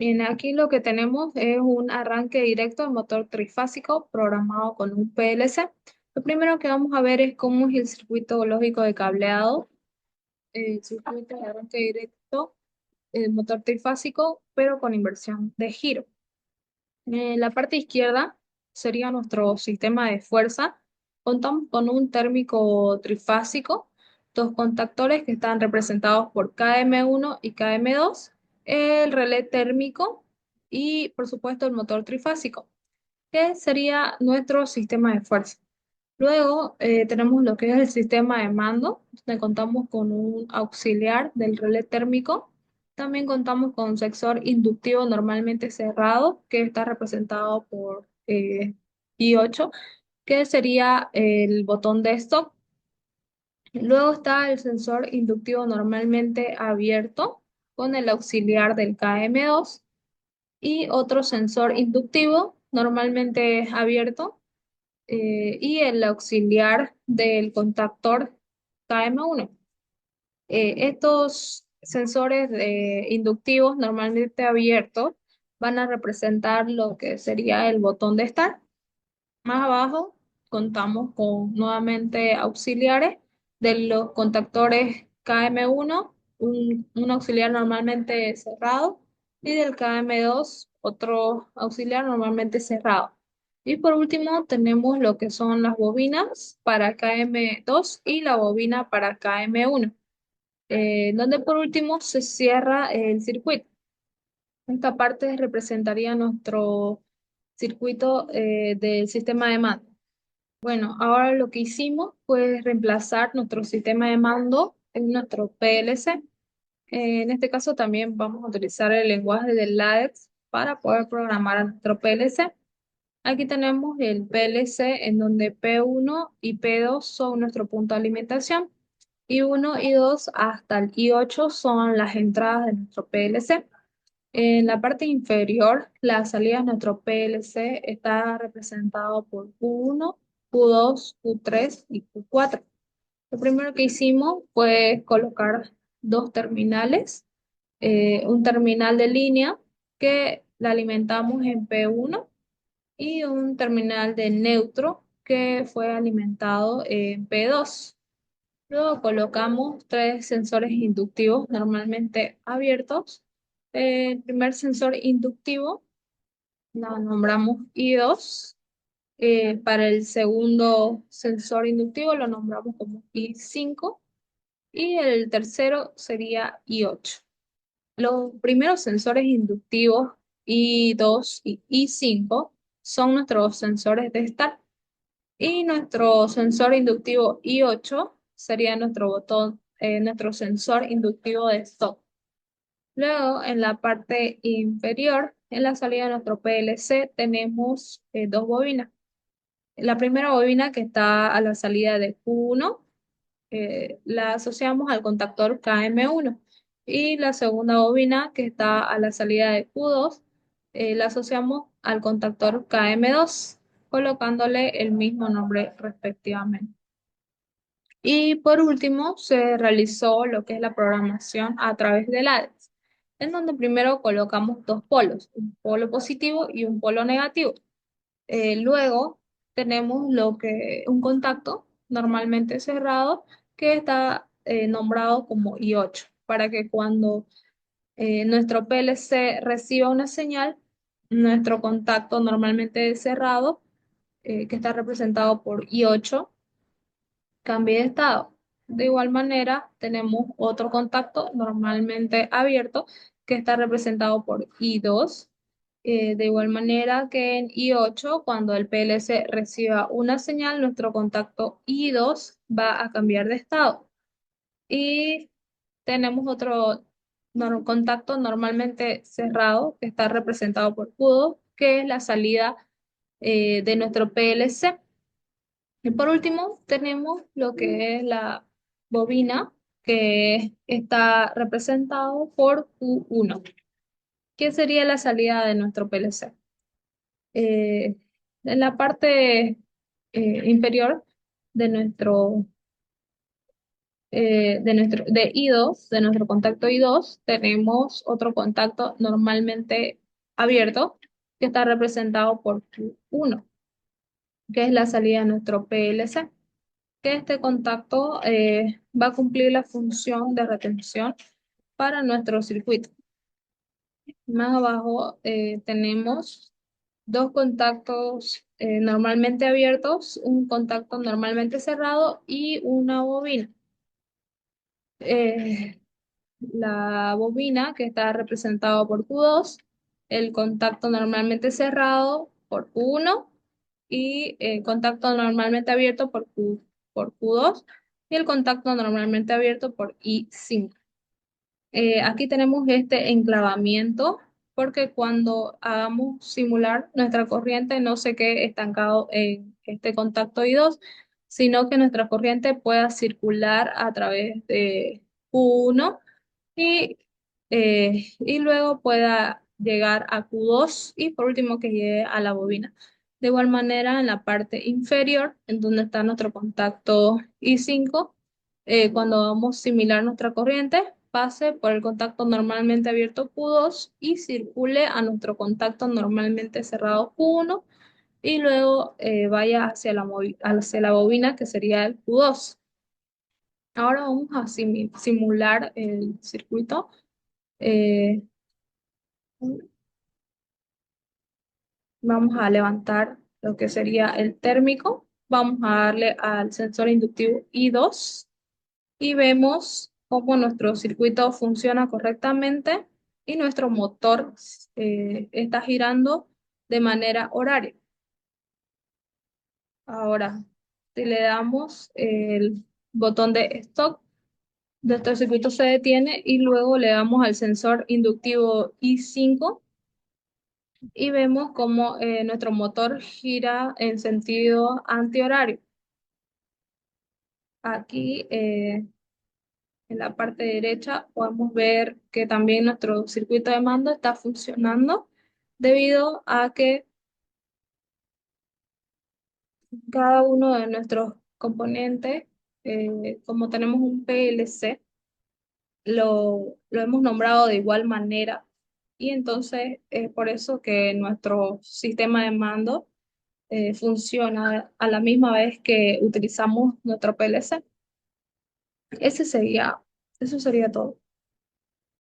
Bien, aquí lo que tenemos es un arranque directo de motor trifásico programado con un PLC. Lo primero que vamos a ver es cómo es el circuito lógico de cableado, el circuito de arranque directo, el motor trifásico, pero con inversión de giro. En la parte izquierda sería nuestro sistema de fuerza. Contamos con un térmico trifásico, dos contactores que están representados por KM1 y KM2, el relé térmico y, por supuesto, el motor trifásico, que sería nuestro sistema de fuerza. Luego tenemos lo que es el sistema de mando, donde contamos con un auxiliar del relé térmico. También contamos con un sensor inductivo normalmente cerrado, que está representado por I8, que sería el botón de stop. Luego está el sensor inductivo normalmente abierto, con el auxiliar del KM2 y otro sensor inductivo normalmente abierto y el auxiliar del contactor KM1. Estos sensores inductivos normalmente abiertos van a representar lo que sería el botón de start. Más abajo contamos con nuevamente auxiliares de los contactores KM1, un auxiliar normalmente cerrado, y del KM2 otro auxiliar normalmente cerrado. Y por último tenemos lo que son las bobinas para KM2 y la bobina para KM1, donde por último se cierra el circuito. Esta parte representaría nuestro circuito del sistema de mando. Bueno, ahora lo que hicimos fue reemplazar nuestro sistema de mando en nuestro PLC. En este caso también vamos a utilizar el lenguaje de LaTeX para poder programar a nuestro PLC. Aquí tenemos el PLC en donde P1 y P2 son nuestro punto de alimentación y 1 y 2 hasta el I8 son las entradas de nuestro PLC. En la parte inferior, la salida de nuestro PLC está representado por Q1, Q2, Q3 y Q4. Lo primero que hicimos fue colocar dos terminales, un terminal de línea que la alimentamos en P1 y un terminal de neutro que fue alimentado en P2. Luego colocamos tres sensores inductivos normalmente abiertos. El primer sensor inductivo lo nombramos I2. Para el segundo sensor inductivo lo nombramos como I5 y el tercero sería I8. Los primeros sensores inductivos I2 y I5 son nuestros sensores de start y nuestro sensor inductivo I8 sería nuestro botón, nuestro sensor inductivo de stop. Luego, en la parte inferior, en la salida de nuestro PLC, tenemos dos bobinas. La primera bobina que está a la salida de Q1, la asociamos al contactor KM1. Y la segunda bobina que está a la salida de Q2, la asociamos al contactor KM2, colocándole el mismo nombre respectivamente. Y por último, se realizó lo que es la programación a través del ADES, en donde primero colocamos dos polos, un polo positivo y un polo negativo. Luego tenemos un contacto normalmente cerrado que está nombrado como I8, para que cuando nuestro PLC reciba una señal, nuestro contacto normalmente cerrado, que está representado por I8, cambie de estado. De igual manera, tenemos otro contacto normalmente abierto que está representado por I2. De igual manera que en I8, cuando el PLC reciba una señal, nuestro contacto I2 va a cambiar de estado. Y tenemos otro contacto normalmente cerrado que está representado por Q2, que es la salida de nuestro PLC. Y por último, tenemos lo que es la bobina, que está representado por Q1, que sería la salida de nuestro PLC. Eh, en la parte inferior de nuestro de I2, de nuestro contacto I2, tenemos otro contacto normalmente abierto que está representado por Q1, que es la salida de nuestro PLC, que este contacto va a cumplir la función de retención para nuestro circuito. Más abajo tenemos dos contactos normalmente abiertos, un contacto normalmente cerrado y una bobina. Eh, la bobina que está representado por Q2, el contacto normalmente cerrado por Q1 y el contacto normalmente abierto por Q2 y el contacto normalmente abierto por I5. Aquí tenemos este enclavamiento porque cuando hagamos simular nuestra corriente no se quede estancado en este contacto I2, sino que nuestra corriente pueda circular a través de Q1 y, y luego pueda llegar a Q2 y por último que llegue a la bobina. De igual manera, en la parte inferior, en donde está nuestro contacto I5, cuando vamos a similar nuestra corriente, pase por el contacto normalmente abierto Q2 y circule a nuestro contacto normalmente cerrado Q1 y luego vaya hacia hacia la bobina que sería el Q2. Ahora vamos a simular el circuito. Eh, Vamos a levantar lo que sería el térmico. Vamos a darle al sensor inductivo I2 y vemos cómo nuestro circuito funciona correctamente y nuestro motor está girando de manera horaria. Ahora, si le damos el botón de stop, nuestro circuito se detiene y luego le damos al sensor inductivo I5 y vemos cómo nuestro motor gira en sentido antihorario. Aquí en la parte derecha podemos ver que también nuestro circuito de mando está funcionando debido a que cada uno de nuestros componentes, como tenemos un PLC, lo hemos nombrado de igual manera y entonces es por eso que nuestro sistema de mando funciona a la misma vez que utilizamos nuestro PLC. Ese sería, Eso sería todo.